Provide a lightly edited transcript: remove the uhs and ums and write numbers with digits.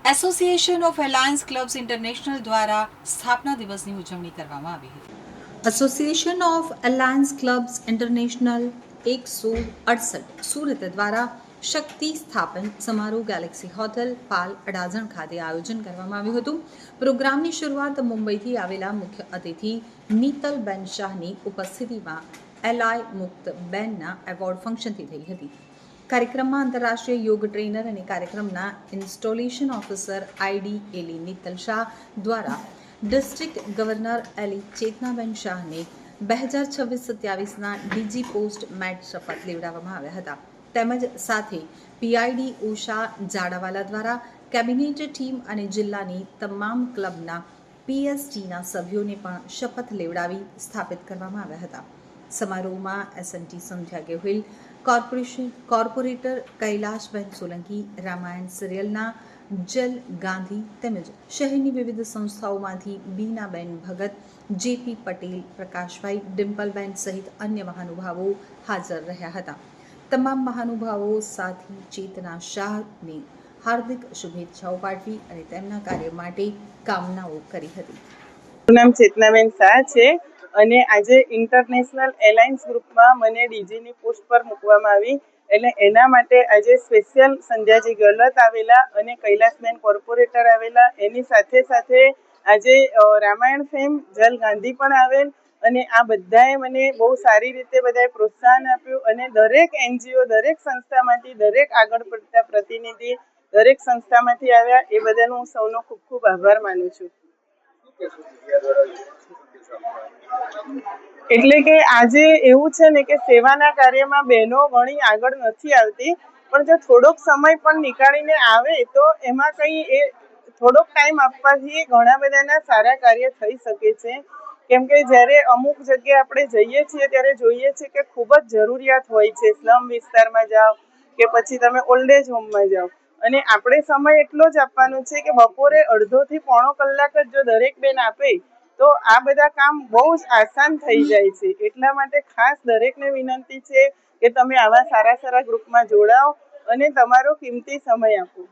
Association of alliance clubs international દ્વારા સ્થાપના દિવસની ઉજવણી કરવામાં આવી હતી. Association of alliance clubs international 168 Surat દ્વારા શક્તિ સ્થાપન સમારોહ ગેલેક્સી હોટેલ પાલ અડાજણ ખાતે આયોજન કરવામાં આવ્યું હતું. પ્રોગ્રામની શરૂઆત મુંબઈથી આવેલા મુખ્ય અતિથિ નીતલબેન શાહની ઉપસ્થિતિમાં એલાય મુક્ત બેનના એવોર્ડ ફંક્શનથી થઈ હતી. કાર્યક્રમમાં આંતરરાષ્ટ્રીય યોગ ટ્રેનર અને કાર્યક્રમના ઇન્સ્ટોલેશન ઓફિસર આઈડી એલી નીતલ શાહ દ્વારા ડિસ્ટ્રિક્ટ ગવર્નર એલી ચેતનાબેન શાહને 2026-27ના ડીજી પોસ્ટ મેટ શપથ લેવડાવવામાં આવ્યા હતા. તેમજ સાથે પીઆઈડી ઉષા જાડાવાલા દ્વારા કેબિનેટ ટીમ અને જિલ્લાની તમામ ક્લબના પીએસટીના સભ્યોને પણ શપથ લેવડાવી સ્થાપિત કરવામાં આવ્યા હતા. સમારોહમાં એસએનટી સંધ્યા ગોહિલ, કોર્પોરેટર કૈલાશબેન સોલંકી, રામાયણ સિરિયલના જલ ગાંધી તેમજ શહેરની વિવિધ સંસ્થાઓમાંથી બીનાબેન ભગત, જેપી પટેલ, પ્રકાશભાઈ, ડિમ્પલબેન સહિત અન્ય મહાનુભાવો હાજર રહ્યા હતા. તમામ મહાનુભાવો સાથી ચેતના શાહને હાર્દિક શુભેચ્છાઓ પાઠવી અને તેમના કાર્ય માટે કામનાઓ કરી હતી. મારું નામ ચેતનાબેન શાહ છે અને આજે ઇન્ટરનેશનલ એલાયન્સ ગ્રુપમાં મને ડીજીની પોસ્ટ પર મૂકવામાં આવી. એટલે એના માટે આજે સ્પેશિયલ સંધ્યાજી ગેહલોત આવેલા અને કૈલાસબેન કોર્પોરેટર આવેલા. એની સાથે સાથે આજે રામાયણ ફેમ જલ ગાંધી પણ આવેલ અને આ બધાએ મને બહુ સારી રીતે બધાએ પ્રોત્સાહન આપ્યું અને દરેક એનજીઓ, દરેક સંસ્થામાંથી, દરેક આગળ પડતા પ્રતિનિધિ દરેક સંસ્થામાંથી આવ્યા. એ બધાનો હું સૌનો ખૂબ ખૂબ આભાર માનું છું. એટલે કે આજે એવું છે ને કે સેવાના કાર્યમાં બહેનો ઘણી આગળ નથી આવતી, પણ જો થોડોક સમય પણ નીકાળીને આવે તો એમાં કંઈ એ થોડોક ટાઈમ આપવાથી ઘણા બધાના સારા કાર્ય થઈ શકે છે. કેમ કે જ્યારે અમુક જગ્યાએ આપણે જઈએ છીએ ત્યારે જોઈએ છીએ કે ખૂબ જ જરૂરિયાત હોય છે. સ્લમ વિસ્તારમાં જાઓ કે પછી તમે ઓલ્ડ એજ હોમમાં જાઓ અને આપણે સમય એટલો જ આપવાનો છે કે બપોરે અડધોથી પોણો કલાક જ જો દરેક બેન આપે તો આ બધા કામ બહુ જ આસાન થઈ જાય છે. એટલા માટે ખાસ દરેકને વિનંતી છે કે તમે આવા સારા સારા ગ્રુપમાં જોડાઓ અને તમારો કિંમતી સમય આપો.